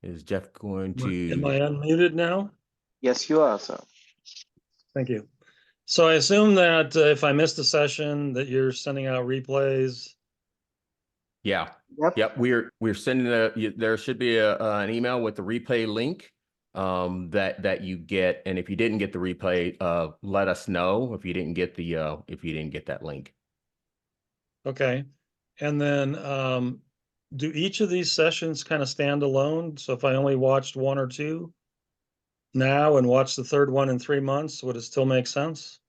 Is Jeff going Am to? I unmuted now? Yes, you are, sir. Thank you. So I assume that if I missed a session, that you're sending out replays. Yeah. Yep. Yep. We're sending there should be an email with the replay link that you get. And if you didn't get the replay, let us know if you didn't get that link. Okay. And then do each of these sessions kind of stand alone? So if I only watched one or two now and watch the third one in 3 months, would it still make sense?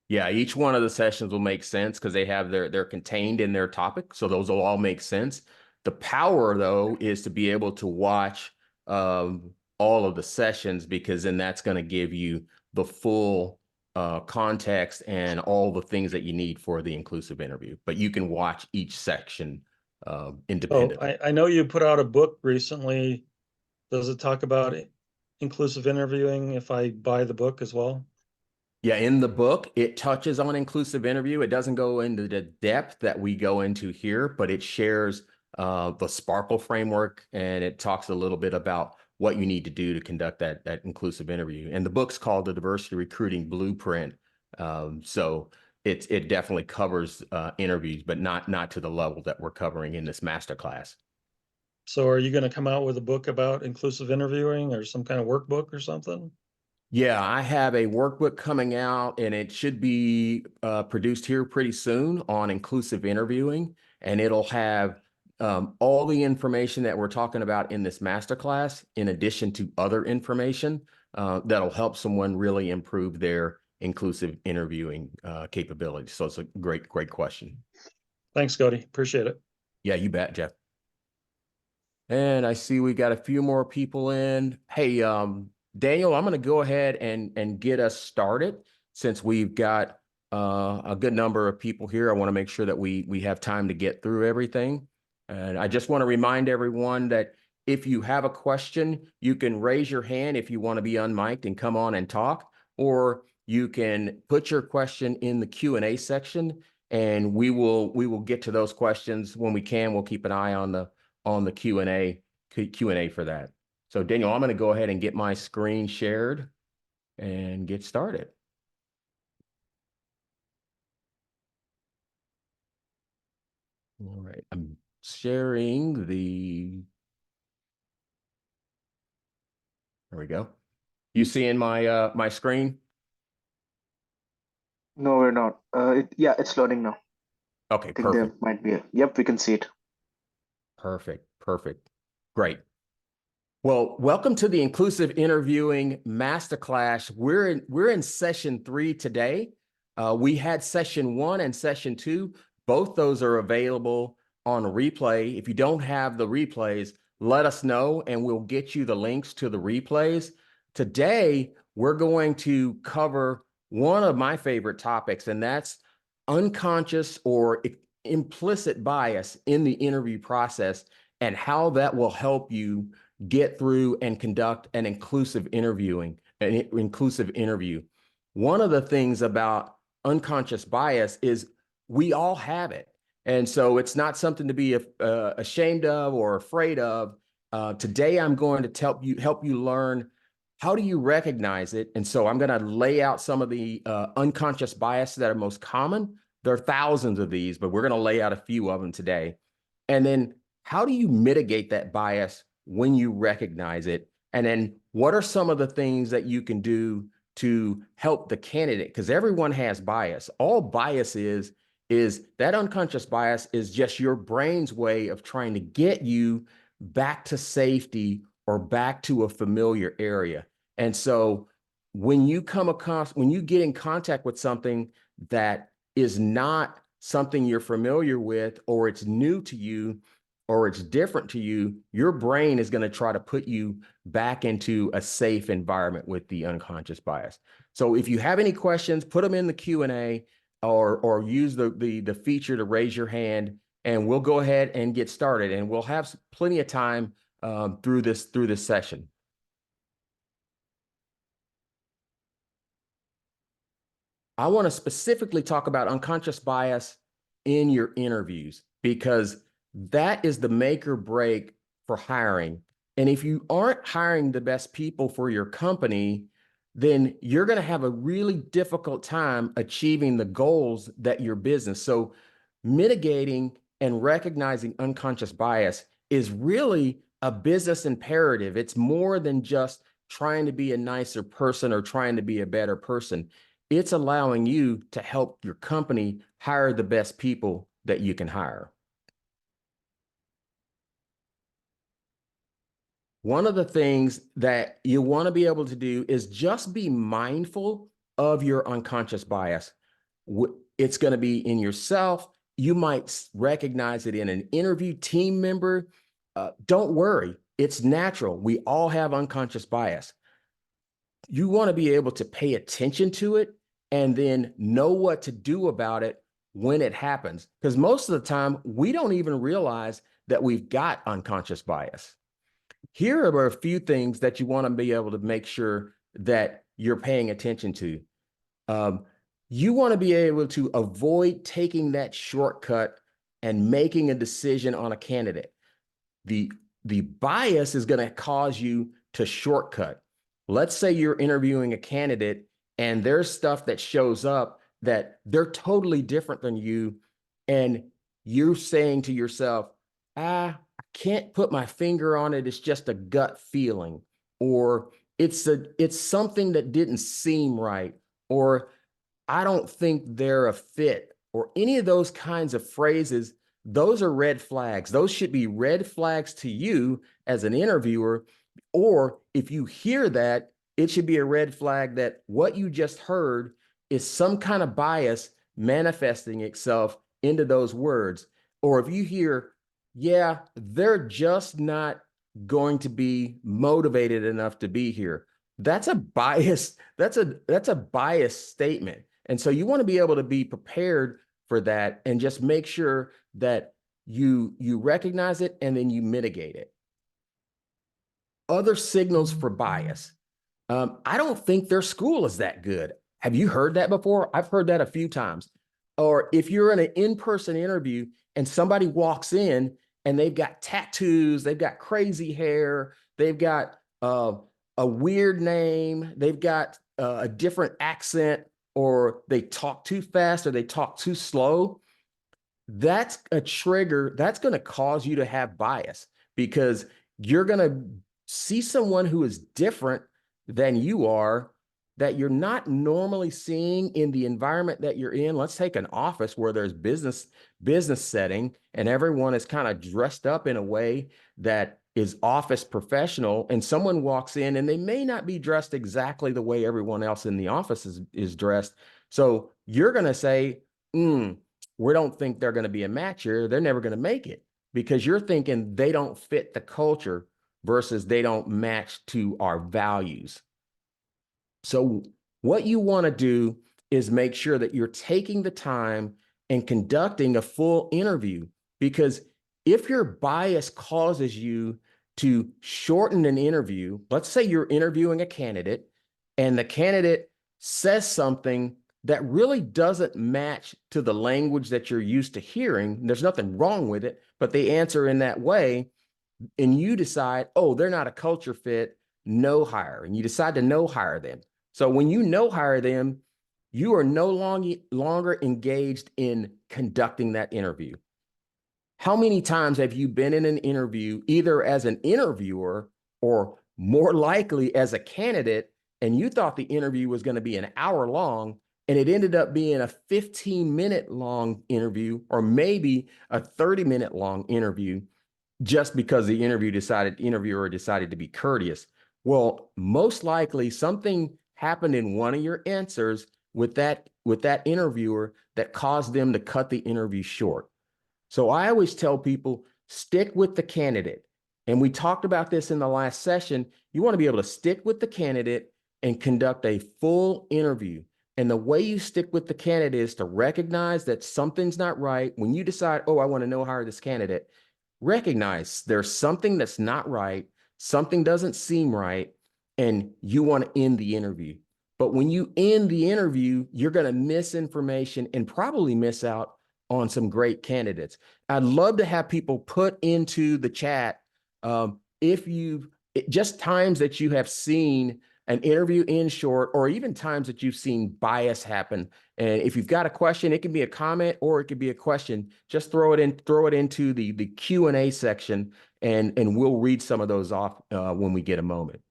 Yeah, each one of the sessions will make sense because they're contained in their topic. So those will all make sense. The power, though, is to be able to watch all of the sessions, because then that's going to give you the full context and all the things that you need for the inclusive interview. But you can watch each section independently. I know you put out a book recently. Does it talk about inclusive interviewing if I buy the book as well? Yeah, in the book, it touches on inclusive interview. It doesn't go into the depth that we go into here, but it shares the Sparkle framework, and it talks a little bit about what you need to do to conduct that inclusive interview. And the book's called The Diversity Recruiting Blueprint. So it definitely covers interviews, but not to the level that we're covering in this masterclass. So are you going to come out with a book about inclusive interviewing or some kind of workbook or something? Yeah, I have a workbook coming out, and it should be produced here pretty soon on inclusive interviewing, and it'll have all the information that we're talking about in this masterclass, in addition to other information that'll help someone really improve their inclusive interviewing capabilities. So it's a great question. Thanks, Cody. Appreciate it. Yeah, you bet, Jeff. And I see we got a few more people in. Hey, Daniel, I'm going to go ahead and get us started, since we've got a good number of people here. I want to make sure that we have time to get through everything. And I just want to remind everyone that if you have a question, you can raise your hand if you want to be unmiked and come on and talk, or you can put your question in the Q&A section, and we will get to those questions when we can. We'll keep an eye on the Q&A for that. So Daniel, I'm going to go ahead and get my screen shared and get started. All right, I'm sharing there we go. You seeing my my screen? No, we're not. Yeah, it's loading now. Okay, I think there might be yep, we can see it. Perfect. Great. Well, welcome to the Inclusive Interviewing Masterclass. We're in session 3 today. We had session 1 and session 2. Both those are available on replay. If you don't have the replays, let us know and we'll get you the links to the replays. Today, we're going to cover one of my favorite topics, and that's unconscious or implicit bias in the interview process, and how that will help you get through and conduct an inclusive interview. One of the things about unconscious bias is we all have it. And so it's not something to be ashamed of or afraid of. Today, I'm going to help you learn, how do you recognize it? And so I'm going to lay out some of the unconscious biases that are most common. There are thousands of these, but we're going to lay out a few of them today. And then how do you mitigate that bias when you recognize it? And then what are some of the things that you can do to help the candidate? Because everyone has bias. All bias is that unconscious bias is just your brain's way of trying to get you back to safety or back to a familiar area. And so when you get in contact with something that is not something you're familiar with, or it's new to you, or it's different to you, your brain is going to try to put you back into a safe environment with the unconscious bias. So if you have any questions, put them in the Q&A, or use the feature to raise your hand, and we'll go ahead and get started. And we'll have plenty of time through this session. I want to specifically talk about unconscious bias in your interviews, because that is the make or break for hiring. And if you aren't hiring the best people for your company, then you're going to have a really difficult time achieving the goals that your business. So mitigating and recognizing unconscious bias is really a business imperative. It's more than just trying to be a nicer person or trying to be a better person. It's allowing you to help your company hire the best people that you can hire. One of the things that you want to be able to do is just be mindful of your unconscious bias. It's going to be in yourself. You might recognize it in an interview team member. Don't worry. It's natural. We all have unconscious bias. You want to be able to pay attention to it and then know what to do about it when it happens. Because most of the time, we don't even realize that we've got unconscious bias. Here are a few things that you want to be able to make sure that you're paying attention to. You want to be able to avoid taking that shortcut and making a decision on a candidate. The bias is going to cause you to shortcut. Let's say you're interviewing a candidate and there's stuff that shows up that they're totally different than you, and you're saying to yourself, I can't put my finger on it. It's just a gut feeling, or it's something that didn't seem right, or I don't think they're a fit, or any of those kinds of phrases. Those are red flags. Those should be red flags to you as an interviewer. Or if you hear that, it should be a red flag that what you just heard is some kind of bias manifesting itself into those words. Or if you hear, yeah, they're just not going to be motivated enough to be here, that's a bias. That's a biased statement. And so you want to be able to be prepared for that and just make sure that you recognize it and then you mitigate it. Other signals for bias. I don't think their school is that good. Have you heard that before? I've heard that a few times. Or if you're in an in-person interview and somebody walks in and they've got tattoos, they've got crazy hair, they've got a weird name, they've got a different accent, or they talk too fast or they talk too slow, that's a trigger. That's going to cause you to have bias, because you're going to see someone who is different than you are, that you're not normally seeing in the environment that you're in. Let's take an office where there's business setting and everyone is kind of dressed up in a way that is office professional, and someone walks in and they may not be dressed exactly the way everyone else in the office is dressed. So you're going to say, we don't think they're going to be a match here. They're never going to make it, because you're thinking they don't fit the culture versus they don't match to our values. So what you want to do is make sure that you're taking the time and conducting a full interview, because if your bias causes you to shorten an interview, let's say you're interviewing a candidate and the candidate says something that really doesn't match to the language that you're used to hearing. There's nothing wrong with it, but they answer in that way, and you decide, oh, they're not a culture fit, no hire, and you decide to no hire them. So when you no hire them, you are no longer engaged in conducting that interview. How many times have you been in an interview, either as an interviewer or more likely as a candidate, and you thought the interview was going to be an hour long, and it ended up being a 15-minute long interview, or maybe a 30-minute long interview, just because the interviewer decided to be courteous? Well, most likely something happened in one of your answers with that interviewer that caused them to cut the interview short. So I always tell people, stick with the candidate. And we talked about this in the last session. You want to be able to stick with the candidate and conduct a full interview. And the way you stick with the candidate is to recognize that something's not right. When you decide, oh, I want to no hire this candidate, recognize there's something that's not right, something doesn't seem right, and you want to end the interview. But when you end the interview, you're going to miss information and probably miss out on some great candidates. I'd love to have people put into the chat if just times that you have seen an interview in short, or even times that you've seen bias happen. And if you've got a question, it can be a comment or it could be a question. Just throw it into the Q&A section, and we'll read some of those off when we get a moment.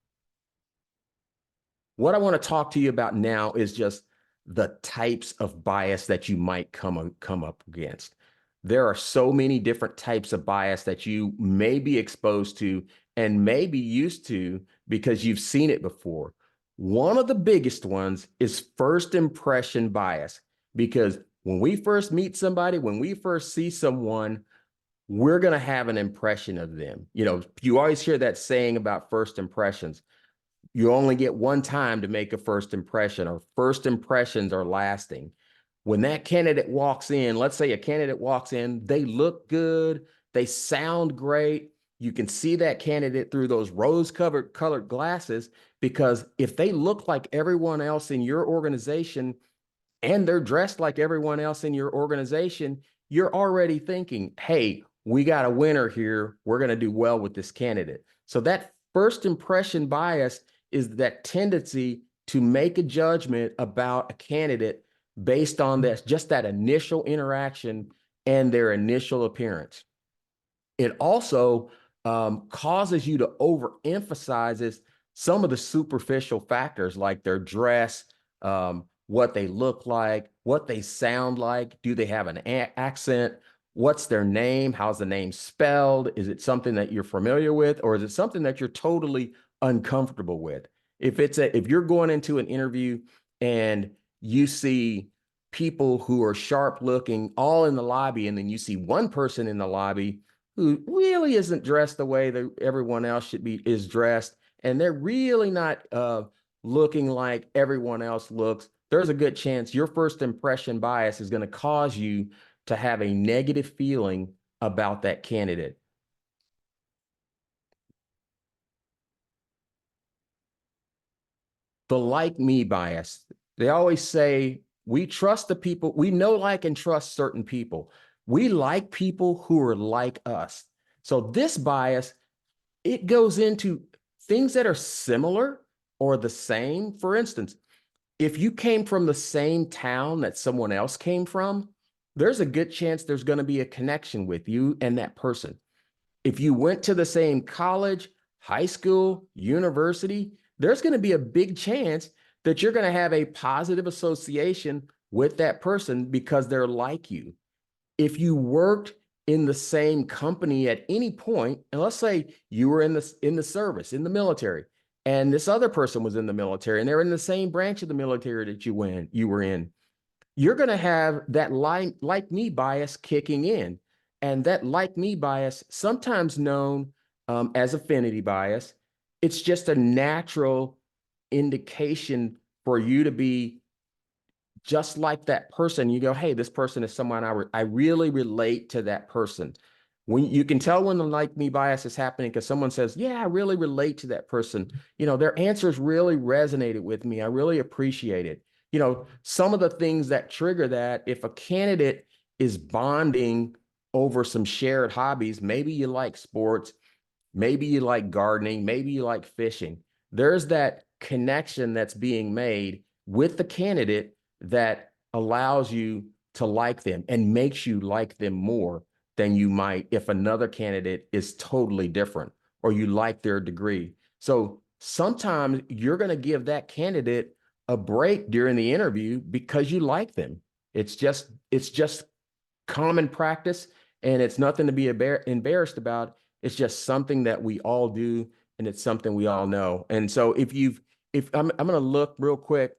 What I want to talk to you about now is just the types of bias that you might come up against. There are so many different types of bias that you may be exposed to and may be used to because you've seen it before. One of the biggest ones is first impression bias, because when we first meet somebody, when we first see someone, we're going to have an impression of them. You know, you always hear that saying about first impressions. You only get one time to make a first impression, or first impressions are lasting. When that candidate walks in, let's say a candidate walks in, they look good, they sound great. You can see that candidate through those rose-colored glasses, because if they look like everyone else in your organization and they're dressed like everyone else in your organization, you're already thinking, hey, we got a winner here. We're going to do well with this candidate. So that first impression bias is that tendency to make a judgment about a candidate based on just that initial interaction and their initial appearance. It also causes you to overemphasize some of the superficial factors, like their dress, what they look like, what they sound like. Do they have an accent? What's their name? How's the name spelled? Is it something that you're familiar with, or is it something that you're totally uncomfortable with? If you're going into an interview and you see people who are sharp looking all in the lobby, and then you see one person in the lobby who really isn't dressed the way that everyone else is dressed, and they're really not looking like everyone else looks, there's a good chance your first impression bias is going to cause you to have a negative feeling about that candidate. The like me bias. They always say we trust the people, we know, like, and trust certain people. We like people who are like us. So this bias, it goes into things that are similar or the same. For instance, if you came from the same town that someone else came from, there's a good chance there's going to be a connection with you and that person. If you went to the same college, high school, university, there's going to be a big chance that you're going to have a positive association with that person because they're like you. If you worked in the same company at any point, and let's say you were in the service, in the military, and this other person was in the military, and they're in the same branch of the military that you were in, you're going to have that like me bias kicking in. And that like me bias, sometimes known as affinity bias, it's just a natural indication for you to be just like that person. You go, hey, this person is someone I really relate to that person. When you can tell when the like me bias is happening, because someone says, yeah, I really relate to that person. You know, their answers really resonated with me. I really appreciate it. You know, some of the things that trigger that, if a candidate is bonding over some shared hobbies, maybe you like sports, maybe you like gardening, maybe you like fishing. There's that connection that's being made with the candidate that allows you to like them and makes you like them more than you might if another candidate is totally different, or you like their degree. So sometimes you're going to give that candidate a break during the interview because you like them. It's just common practice, and it's nothing to be embarrassed about. It's just something that we all do, and it's something we all know. And so if I'm going to look real quick,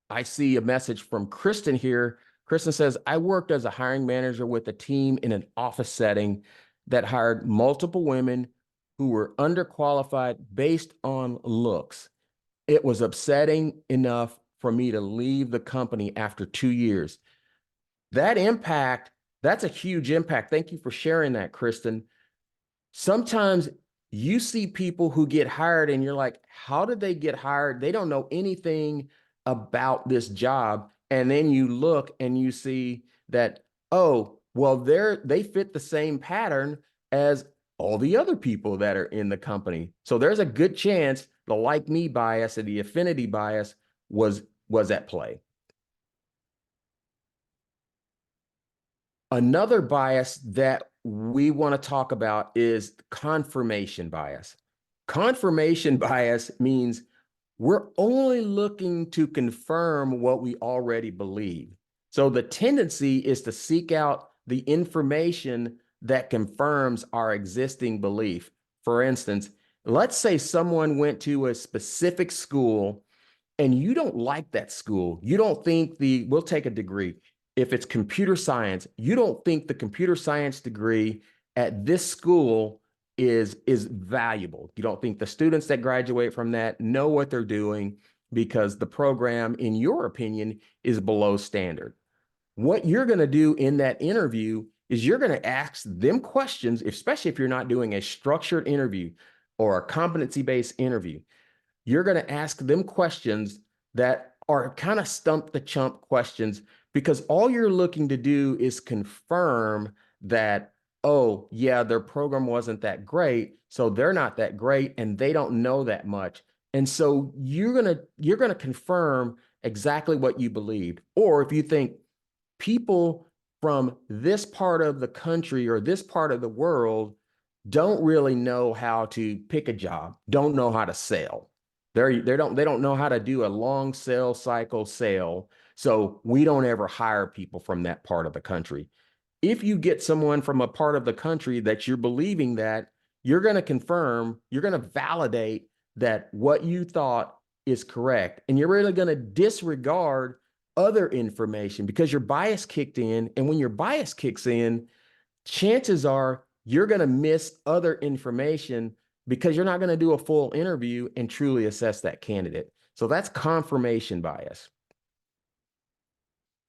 I see a message from Kristen here. Kristen says, I worked as a hiring manager with a team in an office setting that hired multiple women who were underqualified based on looks. It was upsetting enough for me to leave the company after 2 years. That impact, that's a huge impact. Thank you for sharing that, Kristen. Sometimes you see people who get hired and you're like, how did they get hired? They don't know anything about this job. And then you look and you see that, oh, well, they fit the same pattern as all the other people that are in the company. So there's a good chance the like me bias and the affinity bias was at play. Another bias that we want to talk about is confirmation bias. Confirmation bias means we're only looking to confirm what we already believe. So the tendency is to seek out the information that confirms our existing belief. For instance, let's say someone went to a specific school and you don't like that school. You don't think we'll take a degree. If it's computer science, you don't think the computer science degree at this school is valuable. You don't think the students that graduate from that know what they're doing because the program, in your opinion, is below standard. What you're going to do in that interview is you're going to ask them questions, especially if you're not doing a structured interview or a competency-based interview. You're going to ask them questions that are kind of stump the chump questions, because all you're looking to do is confirm that, oh, yeah, their program wasn't that great, so they're not that great, and they don't know that much. And so you're gonna confirm exactly what you believed. Or if you think people from this part of the country or this part of the world don't really know how to pick a job, don't know how to sell. They don't know how to do a long sales cycle sale. So we don't ever hire people from that part of the country. If you get someone from a part of the country that you're believing that, you're going to confirm, you're going to validate that what you thought is correct. And you're really going to disregard other information because your bias kicked in. And when your bias kicks in, chances are you're going to miss other information because you're not going to do a full interview and truly assess that candidate. So that's confirmation bias.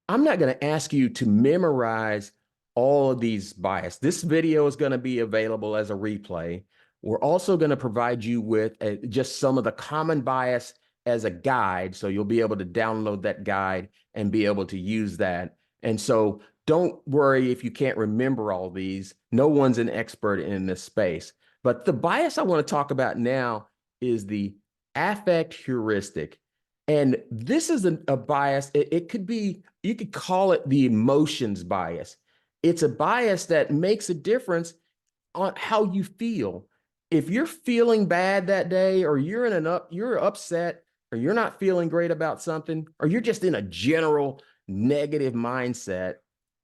I'm not going to ask you to memorize all of these bias. This video is going to be available as a replay. We're also going to provide you with just some of the common bias as a guide. So you'll be able to download that guide and be able to use that. And so don't worry if you can't remember all these. No one's an expert in this space. But the bias I want to talk about now is the affect heuristic. And this is a bias. It could be, you could call it the emotions bias. It's a bias that makes a difference on how you feel. If you're feeling bad that day, or you're upset, or you're not feeling great about something, or you're just in a general negative mindset,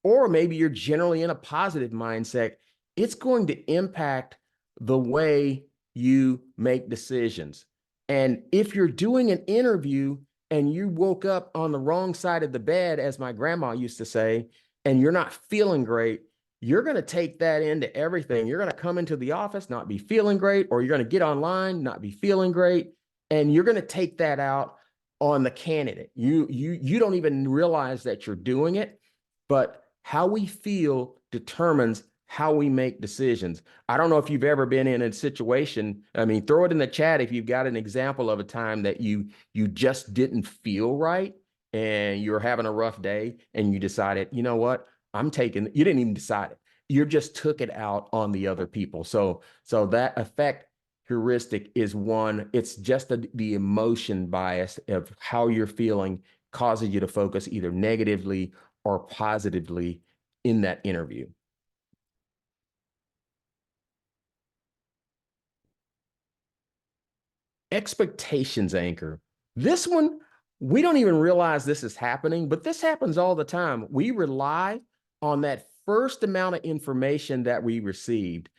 or maybe you're generally in a positive mindset, it's going to impact the way you make decisions. And if you're doing an interview and you woke up on the wrong side of the bed, as my grandma used to say, and you're not feeling great, you're going to take that into everything. You're going to come into the office, not be feeling great, or you're going to get online, not be feeling great, and you're going to take that out on the candidate. You don't even realize that you're doing it, but how we feel determines how we make decisions. I don't know if you've ever been in a situation, I mean, throw it in the chat if you've got an example of a time that you just didn't feel right and you're having a rough day and you decided, you know what, you didn't even decide it. You just took it out on the other people. So that affect heuristic is one, it's just the emotion bias of how you're feeling causes you to focus either negatively or positively in that interview. Expectations anchor. This one, we don't even realize this is happening, but this happens all the time. We rely on that first amount of information that we received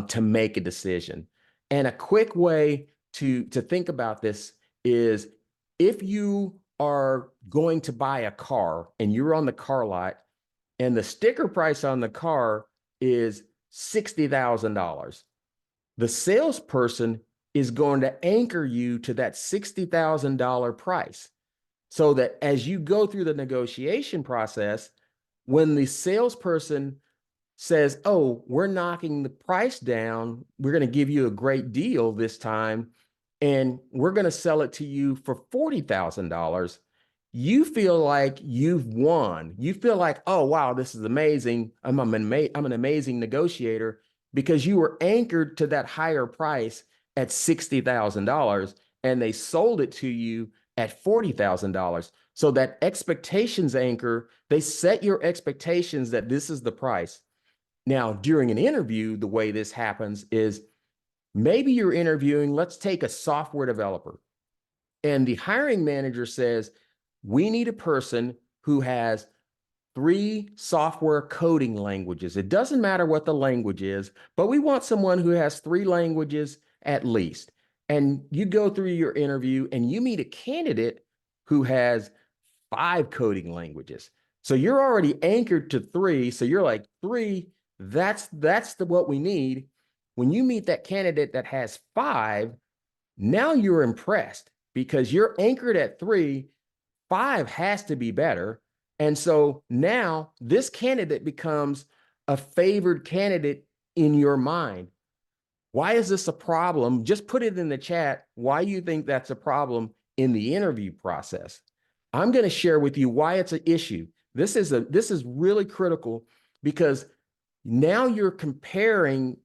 to make a decision. And a quick way to think about this is, if you are going to buy a car and you're on the car lot and the sticker price on the car is $60,000, the salesperson is going to anchor you to that $60,000 price, so that as you go through the negotiation process, when the salesperson says, oh, we're knocking the price down, we're going to give you a great deal this time, and we're going to sell it to you for $40,000, you feel like you've won. You feel like, oh, wow, this is amazing. I'm an amazing negotiator. because you were anchored to that higher price at $60,000 and they sold it to you at $40,000. So that expectations anchor, they set your expectations that this is the price. Now, during an interview, the way this happens is maybe you're interviewing, let's take a software developer, and the hiring manager says, we need a person who has 3 software coding languages. It doesn't matter what the language is, but we want someone who has 3 languages at least. And you go through your interview and you meet a candidate who has 5 coding languages. So you're already anchored to 3. So you're like, 3, that's what we need. When you meet that candidate that has 5, now you're impressed because you're anchored at 3. 5 has to be better. And so now this candidate becomes a favored candidate in your mind. Why is this a problem? Just put it in the chat why you think that's a problem in the interview process. I'm going to share with you why it's an issue. This is really critical because now you're comparing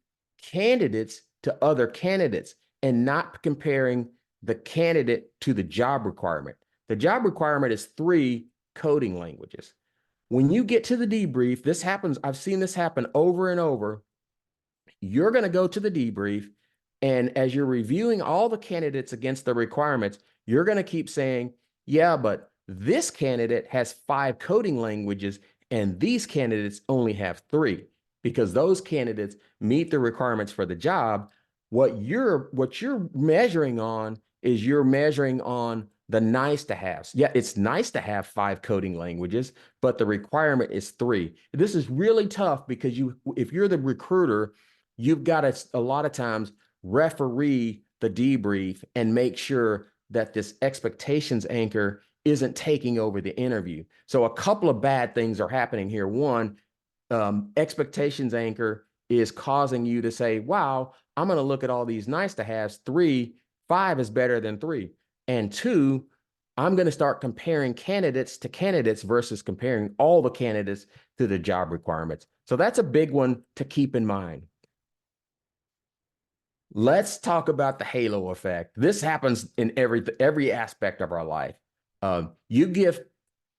candidates to other candidates and not comparing the candidate to the job requirement. The job requirement is 3 coding languages. When you get to the debrief, this happens, I've seen this happen over and over. You're going to go to the debrief, and as you're reviewing all the candidates against the requirements, you're going to keep saying, yeah, but this candidate has 5 coding languages and these candidates only have 3 because those candidates meet the requirements for the job. What you're measuring on is you're measuring on the nice to haves. Yeah, it's nice to have 5 coding languages, but the requirement is 3. This is really tough because if you're the recruiter, you've got to a lot of times referee the debrief and make sure that this expectations anchor isn't taking over the interview. So a couple of bad things are happening here. One, expectations anchor is causing you to say, wow, I'm going to look at all these nice to haves. 3, 5 is better than 3. And 2, I'm going to start comparing candidates to candidates versus comparing all the candidates to the job requirements. So that's a big one to keep in mind. Let's talk about the halo effect. This happens in every aspect of our life. You give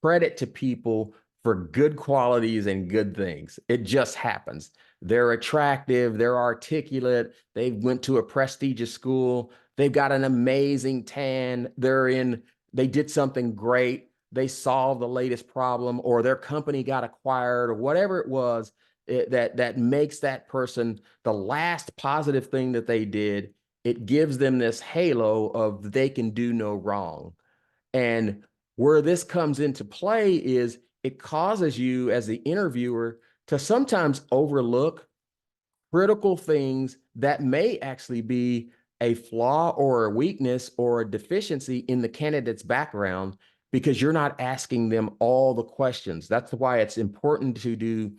credit to people for good qualities and good things. It just happens. They're attractive, they're articulate, they went to a prestigious school, they've got an amazing tan, they did something great, they solved the latest problem, or their company got acquired, or whatever it was that makes that person the last positive thing that they did. It gives them this halo of they can do no wrong. And where this comes into play is it causes you as the interviewer to sometimes overlook critical things that may actually be a flaw or a weakness or a deficiency in the candidate's background because you're not asking them all the questions. That's why it's important to do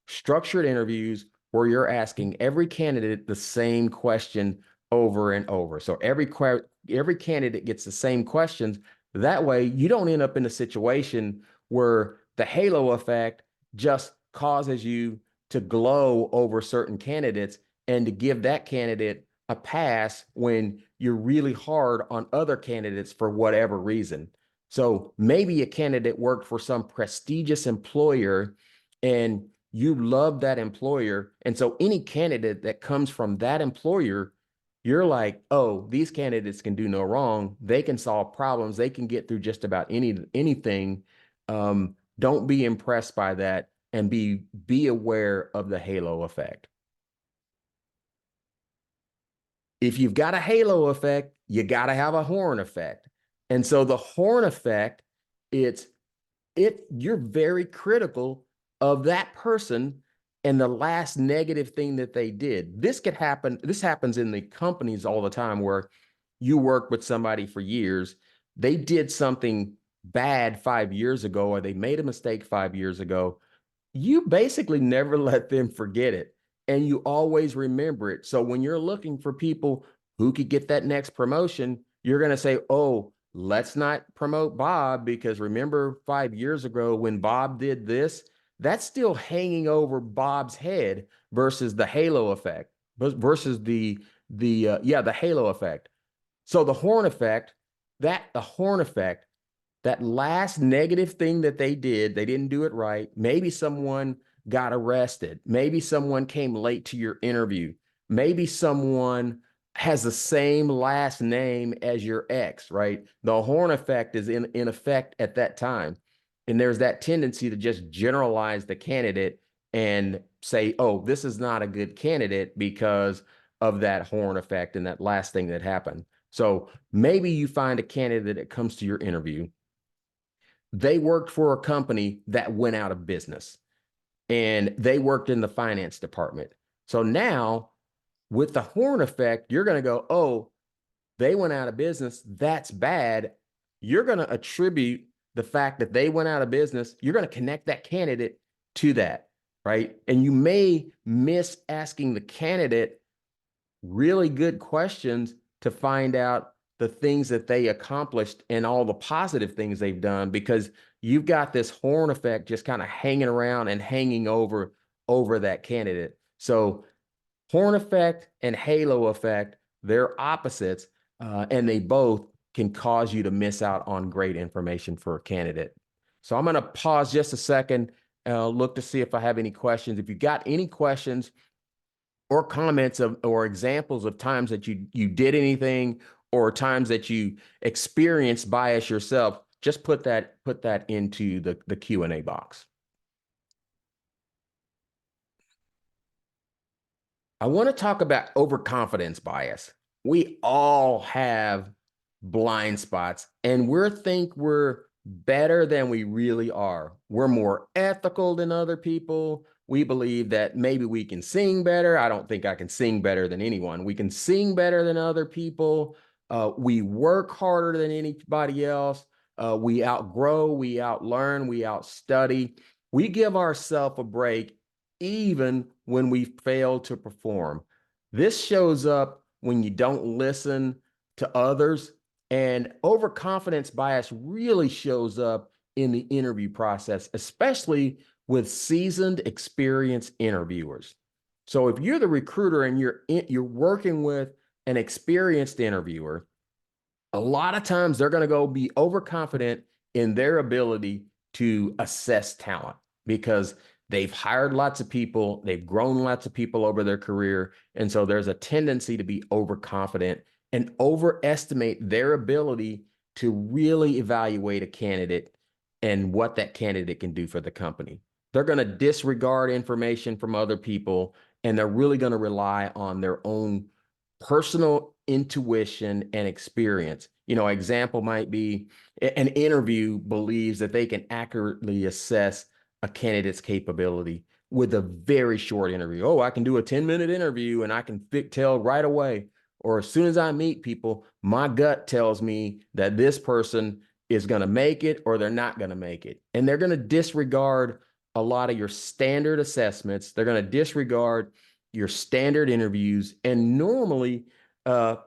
structured interviews where you're asking every candidate the same question over and over. So every candidate gets the same questions. That way you don't end up in a situation where the halo effect just causes you to glow over certain candidates and to give that candidate a pass when you're really hard on other candidates for whatever reason. So maybe a candidate worked for some prestigious employer and you love that employer. And so any candidate that comes from that employer, you're like, oh, these candidates can do no wrong. They can solve problems. They can get through just about anything. Don't be impressed by that and be aware of the halo effect. If you've got a halo effect, you got to have a horn effect. And so the horn effect, you're very critical of that person and the last negative thing that they did. This happens in the companies all the time where you work with somebody for years. They did something bad 5 years ago, or they made a mistake 5 years ago. You basically never let them forget it. And you always remember it. So when you're looking for people who could get that next promotion, you're going to say, oh, let's not promote Bob because remember 5 years ago when Bob did this, that's still hanging over Bob's head versus the halo effect, versus the halo effect. So the horn effect, that last negative thing that they didn't do it right. Maybe someone got arrested. Maybe someone came late to your interview. Maybe someone has the same last name as your ex, right? The horn effect is in effect at that time. And there's that tendency to just generalize the candidate and say, oh, this is not a good candidate because of that horn effect and that last thing that happened. So maybe you find a candidate that comes to your interview. They worked for a company that went out of business and they worked in the finance department. So now with the horn effect, you're going to go, oh, they went out of business. That's bad. You're going to attribute the fact that they went out of business. You're going to connect that candidate to that, right? And you may miss asking the candidate really good questions to find out the things that they accomplished and all the positive things they've done, because you've got this horn effect just kind of hanging around and hanging over that candidate. So horn effect and halo effect, they're opposites, and they both can cause you to miss out on great information for a candidate. So I'm going to pause just a second, look to see if I have any questions. If you got any questions or comments or examples of times that you did anything or times that you experienced bias yourself, just put that into the Q&A box. I want to talk about overconfidence bias. We all have blind spots and think we're better than we really are. We're more ethical than other people. We believe that maybe we can sing better. I don't think I can sing better than anyone. We can sing better than other people. We work harder than anybody else. We outgrow, we outlearn, we outstudy. We give ourselves a break even when we fail to perform. This shows up when you don't listen to others, and overconfidence bias really shows up in the interview process, especially with seasoned, experienced interviewers. So if you're the recruiter and you're working with an experienced interviewer, a lot of times they're going to go be overconfident in their ability to assess talent because they've hired lots of people, they've grown lots of people over their career, and so there's a tendency to be overconfident and overestimate their ability to really evaluate a candidate and what that candidate can do for the company. They're going to disregard information from other people, and they're really going to rely on their own personal intuition and experience. Example might be an interview believes that they can accurately assess a candidate's capability with a very short interview. Oh, I can do a 10-minute interview and I can tell right away. Or as soon as I meet people, my gut tells me that this person is going to make it or they're not going to make it. And they're going to disregard a lot of your standard assessments. They're going to disregard your standard interviews. And normally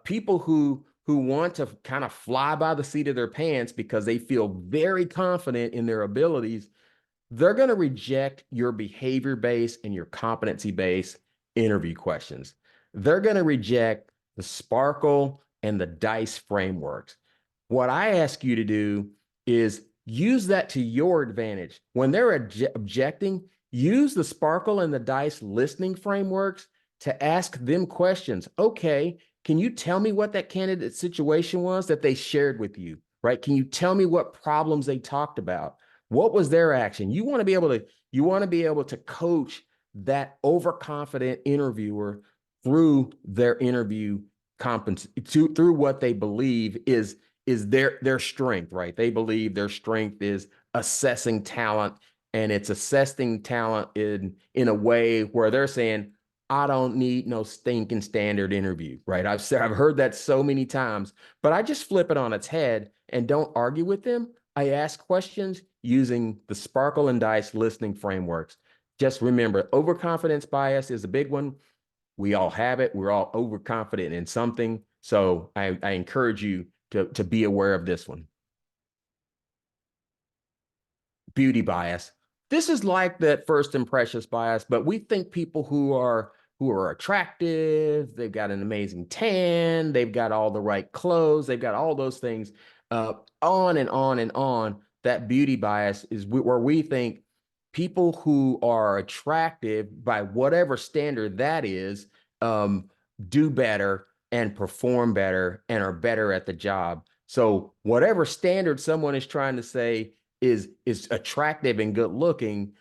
people who want to kind of fly by the seat of their pants because they feel very confident in their abilities, they're going to reject your behavior-based and your competency-based interview questions. They're going to reject the Sparkle and the DICE frameworks. What I ask you to do is use that to your advantage. When they're objecting, use the Sparkle and the DICE listening frameworks to ask them questions. Okay, can you tell me what that candidate situation was that they shared with you, right? Can you tell me what problems they talked about? What was their action? You want to be able to coach that overconfident interviewer through their interview through what they believe is their strength, right? They believe their strength is assessing talent, and it's assessing talent in a way where they're saying, I don't need no stinking standard interview, right? I've heard that so many times, but I just flip it on its head and don't argue with them. I ask questions using the Sparkle and DICE listening frameworks. Just remember, overconfidence bias is a big one. We all have it. We're all overconfident in something. So I encourage you to be aware of this one. Beauty bias. this is like that first impressions bias, but we think people who are attractive, they've got an amazing tan, they've got all the right clothes, they've got all those things, on and on and on. That beauty bias is where we think people who are attractive by whatever standard that is, do better and perform better and are better at the job. So whatever standard someone is trying to say is attractive and good looking,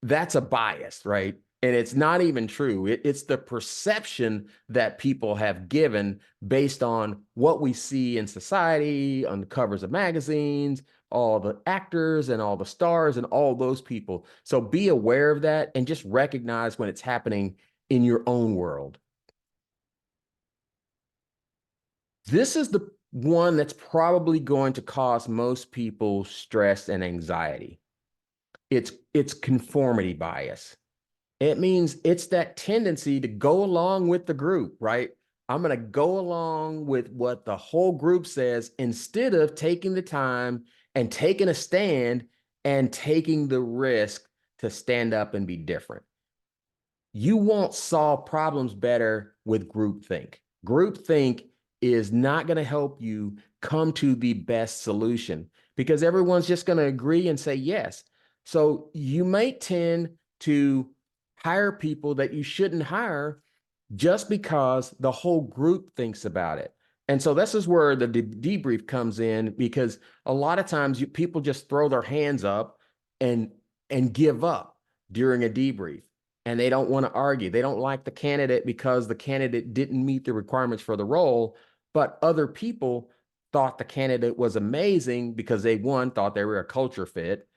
that's a bias, right? And it's not even true. It's the perception that people have given based on what we see in society, on the covers of magazines, all the actors and all the stars and all those people. So be aware of that and just recognize when it's happening in your own world. This is the one that's probably going to cause most people stress and anxiety. It's conformity bias. It means it's that tendency to go along with the group, right? I'm going to go along with what the whole group says instead of taking the time and taking a stand and taking the risk to stand up and be different. You won't solve problems better with groupthink. Groupthink is not going to help you come to the best solution because everyone's just going to agree and say yes. So you may tend to hire people that you shouldn't hire just because the whole group thinks about it. And so this is where the debrief comes in, because a lot of times people just throw their hands up and give up during a debrief. And they don't want to argue. They don't like the candidate because the candidate didn't meet the requirements for the role, but other people thought the candidate was amazing because they, one, thought they were a culture fit,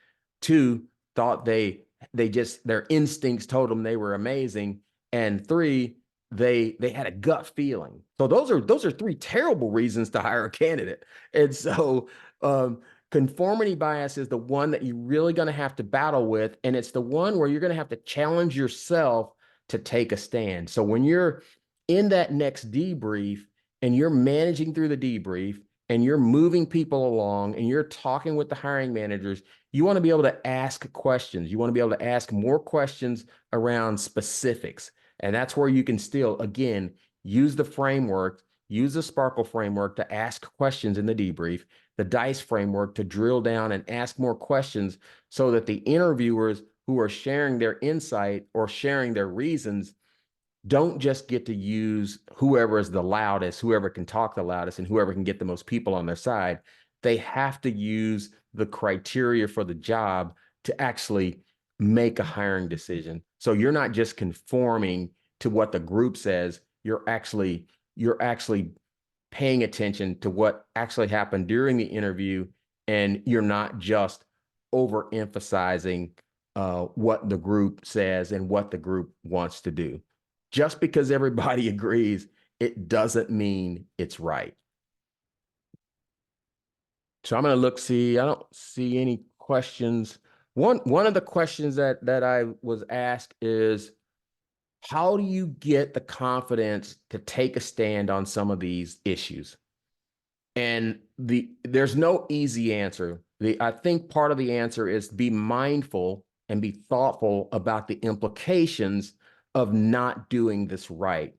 two, thought their instincts told them they were amazing, and three, they had a gut feeling. So those are three terrible reasons to hire a candidate. And so conformity bias is the one that you're really going to have to battle with, and it's the one where you're going to have to challenge yourself to take a stand. So when you're in that next debrief and you're managing through the debrief and you're moving people along and you're talking with the hiring managers, you want to be able to ask questions. You want to be able to ask more questions around specifics. And that's where you can still, again, use the framework, use the Sparkle framework to ask questions in the debrief, the DICE framework to drill down and ask more questions so that the interviewers who are sharing their insight or sharing their reasons don't just get to use whoever is the loudest, whoever can talk the loudest, and whoever can get the most people on their side. They have to use the criteria for the job to actually make a hiring decision. So you're not just conforming to what the group says, you're actually paying attention to what actually happened during the interview, and you're not just overemphasizing what the group says and what the group wants to do. Just because everybody agrees, it doesn't mean it's right. So I'm going to see, I don't see any questions. One of the questions that I was asked is, how do you get the confidence to take a stand on some of these issues? And there's no easy answer. I think part of the answer is be mindful and be thoughtful about the implications of not doing this right.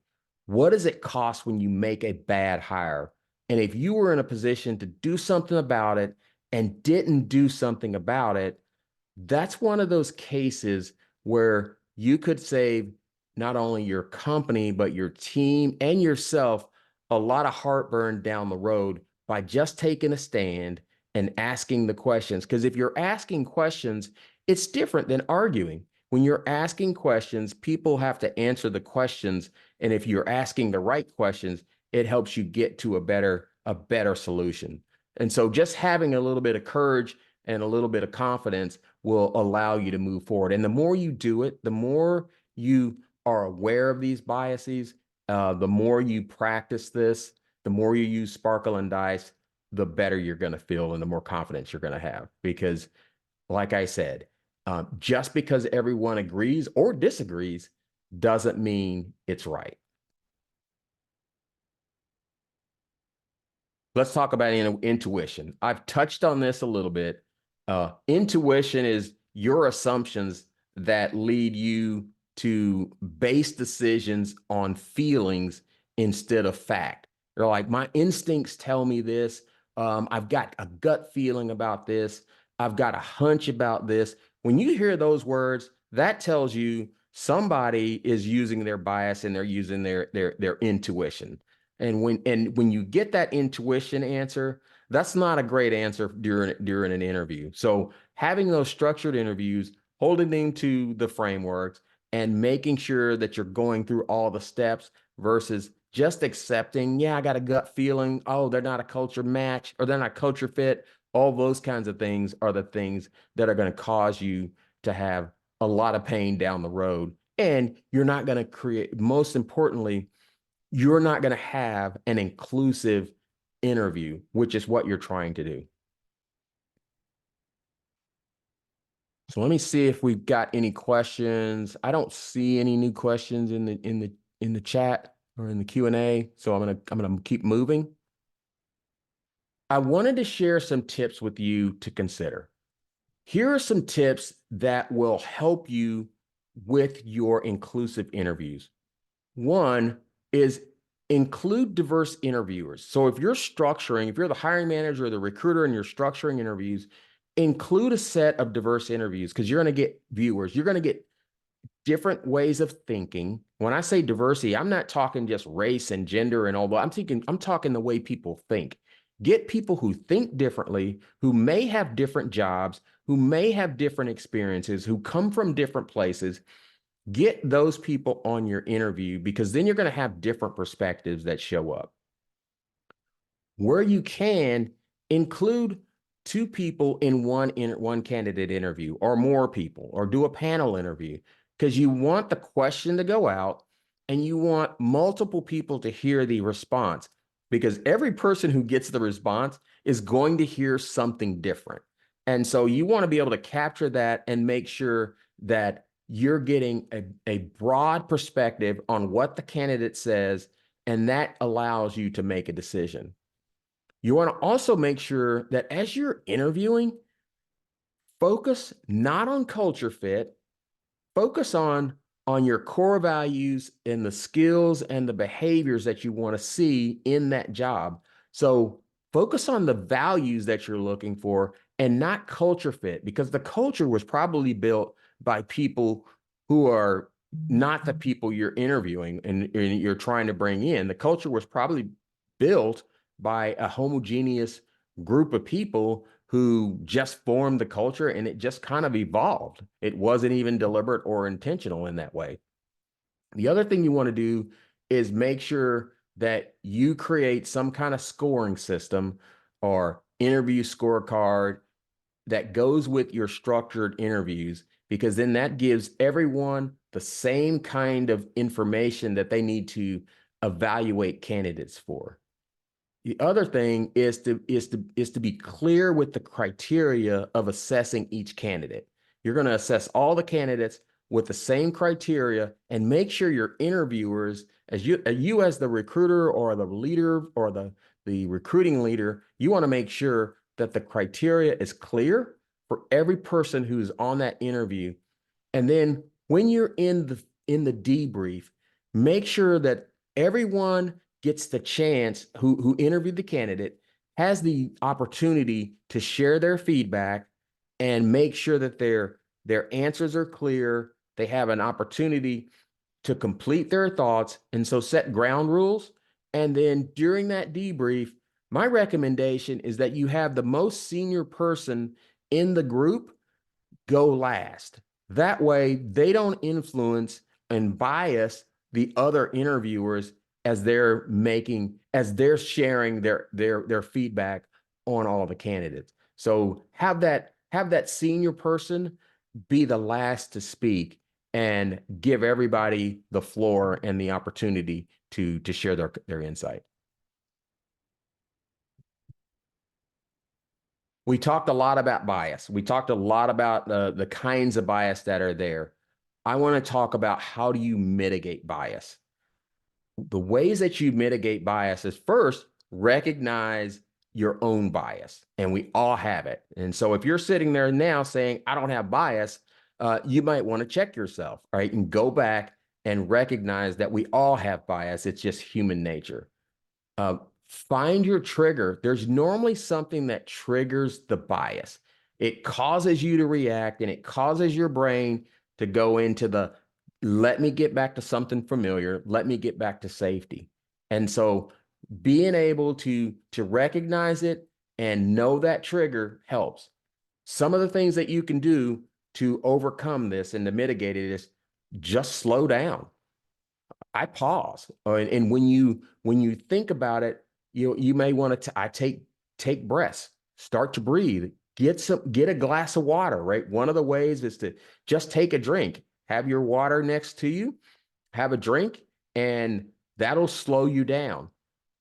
What does it cost when you make a bad hire? And if you were in a position to do something about it and didn't do something about it, that's one of those cases where you could save not only your company, but your team and yourself a lot of heartburn down the road by just taking a stand and asking the questions. Because if you're asking questions, it's different than arguing. When you're asking questions, people have to answer the questions. And if you're asking the right questions, it helps you get to a better solution. And so just having a little bit of courage and a little bit of confidence will allow you to move forward. And the more you do it, the more you are aware of these biases, the more you practice this, the more you use Sparkle and Dice, the better you're going to feel and the more confidence you're going to have. Because like I said, just because everyone agrees or disagrees doesn't mean it's right. Let's talk about intuition. I've touched on this a little bit. Intuition is your assumptions that lead you to base decisions on feelings instead of fact. They're like, my instincts tell me this. I've got a gut feeling about this. I've got a hunch about this. When you hear those words, that tells you somebody is using their bias and they're using their intuition. And when you get that intuition answer, that's not a great answer during an interview. So having those structured interviews, holding them to the frameworks, and making sure that you're going through all the steps versus just accepting, yeah, I got a gut feeling, oh, they're not a culture match or they're not culture fit. All those kinds of things are the things that are going to cause you to have a lot of pain down the road. And you're not going to create, most importantly, you're not going to have an inclusive interview, which is what you're trying to do. So let me see if we've got any questions. I don't see any new questions in the chat or in the Q&A, so I'm gonna keep moving. I wanted to share some tips with you to consider. Here are some tips that will help you with your inclusive interviews. One is include diverse interviewers. So if you're the hiring manager or the recruiter and you're structuring interviews, include a set of diverse interviews because you're going to get viewers. You're going to get different ways of thinking. When I say diversity, I'm not talking just race and gender and all that. I'm talking the way people think. Get people who think differently, who may have different jobs, who may have different experiences, who come from different places. Get those people on your interview because then you're going to have different perspectives that show up. Where you can, include two people in one candidate interview or more people, or do a panel interview, because you want the question to go out and you want multiple people to hear the response, because every person who gets the response is going to hear something different. And so you want to be able to capture that and make sure that you're getting a broad perspective on what the candidate says, and that allows you to make a decision. You want to also make sure that as you're interviewing, focus not on culture fit, focus on your core values and the skills and the behaviors that you want to see in that job. So focus on the values that you're looking for and not culture fit, because the culture was probably built by people who are not the people you're interviewing and you're trying to bring in. The culture was probably built by a homogeneous group of people who just formed the culture, and it just kind of evolved. It wasn't even deliberate or intentional in that way. The other thing you want to do is make sure that you create some kind of scoring system or interview scorecard that goes with your structured interviews, because then that gives everyone the same kind of information that they need to evaluate candidates for. The other thing is to be clear with the criteria of assessing each candidate. You're going to assess all the candidates with the same criteria, and make sure your interviewers, as you as the recruiter or the leader or the recruiting leader, you want to make sure that the criteria is clear for every person who's on that interview. And then when you're in the debrief, make sure that everyone gets the chance, who interviewed the candidate, has the opportunity to share their feedback and make sure that their answers are clear. They have an opportunity to complete their thoughts, and so set ground rules. And then during that debrief, my recommendation is that you have the most senior person in the group go last. That way they don't influence and bias the other interviewers as they're sharing their feedback on all the candidates. So have that senior person be the last to speak and give everybody the floor and the opportunity to share their insight. We talked a lot about bias. We talked a lot about the kinds of bias that are there. I want to talk about, how do you mitigate bias? The ways that you mitigate bias is, first, recognize your own bias, and we all have it. And so if you're sitting there now saying, I don't have bias, you might want to check yourself, right? And go back and recognize that we all have bias. It's just human nature. Find your trigger. There's normally something that triggers the bias. It causes you to react, and it causes your brain to go into the, let me get back to something familiar. Let me get back to safety. And so being able to recognize it and know that trigger helps. Some of the things that you can do to overcome this and to mitigate it is just slow down. I pause. And when you think about it, you may want to take breaths, start to breathe, get a glass of water, right? One of the ways is to just take a drink, have your water next to you, have a drink, and that'll slow you down.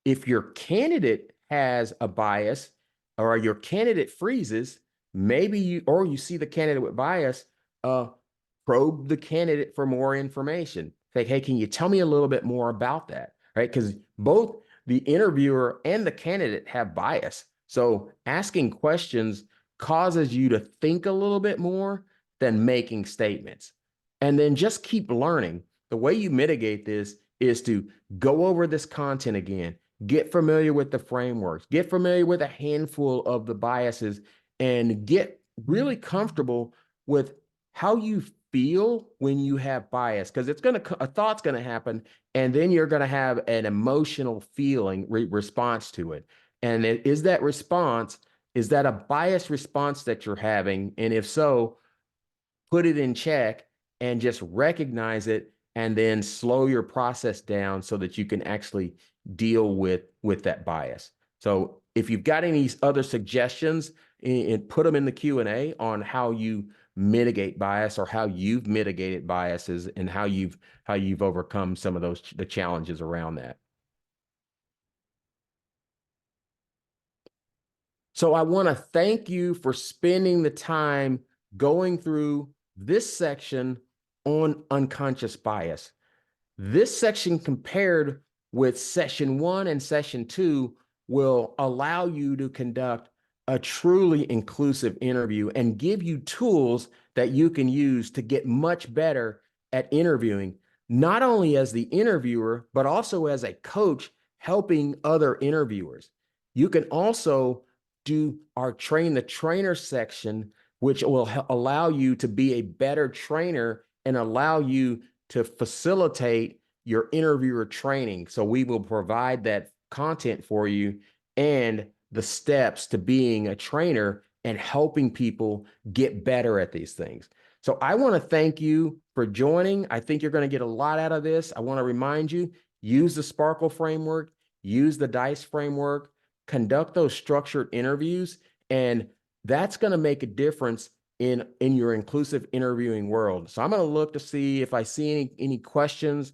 If your candidate has a bias or your candidate freezes, maybe you see the candidate with bias, probe the candidate for more information. Say, hey, can you tell me a little bit more about that? Right? Because both the interviewer and the candidate have bias. So asking questions causes you to think a little bit more than making statements. And then just keep learning. The way you mitigate this is to go over this content again, get familiar with the frameworks, get familiar with a handful of the biases, and get really comfortable with how you feel when you have bias, because a thought's going to happen, and then you're going to have an emotional feeling response to it. And is that a bias response that you're having? And if so, put it in check and just recognize it, and then slow your process down so that you can actually deal with that bias. So if you've got any other suggestions, put them in the Q&A on how you mitigate bias, or how you've mitigated biases, and how you've overcome some of the challenges around that. So I want to thank you for spending the time going through this section on unconscious bias. This section, compared with session 1 and session 2, will allow you to conduct a truly inclusive interview and give you tools that you can use to get much better at interviewing, not only as the interviewer, but also as a coach helping other interviewers. You can also do our train the trainer section, which will allow you to be a better trainer and allow you to facilitate your interviewer training. So we will provide that content for you and the steps to being a trainer and helping people get better at these things. So I want to thank you for joining. I think you're going to get a lot out of this. I want to remind you, use the Sparkle framework, use the DICE framework, conduct those structured interviews, and that's going to make a difference in your inclusive interviewing world. So I'm going to look to see if I see any questions.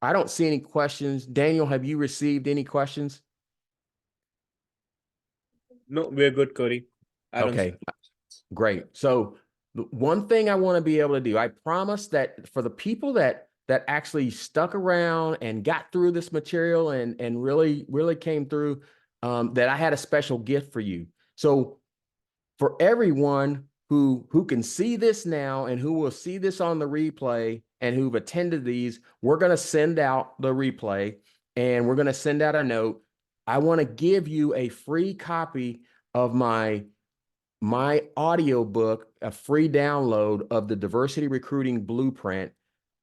I don't see any questions. Daniel, have you received any questions? No, we're good, Cody. Okay, great. So the one thing I want to be able to do, I promise that for the people that actually stuck around and got through this material and really came through, that I had a special gift for you. So for everyone who can see this now and who will see this on the replay and who've attended these, we're going to send out the replay, and we're going to send out a note. I want to give you a free copy of my audio book, a free download of the Diversity Recruiting Blueprint,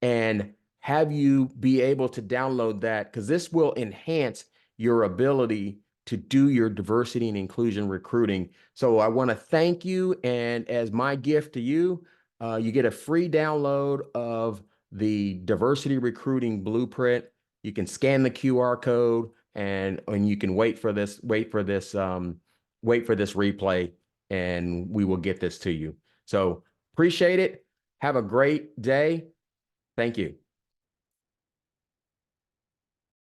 and have you be able to download that, because this will enhance your ability to do your diversity and inclusion recruiting. So I want to thank you, and as my gift to you, you get a free download of the Diversity Recruiting Blueprint. You can scan the QR code, and you can wait for this replay, and we will get this to you. So appreciate it. Have a great day. Thank you.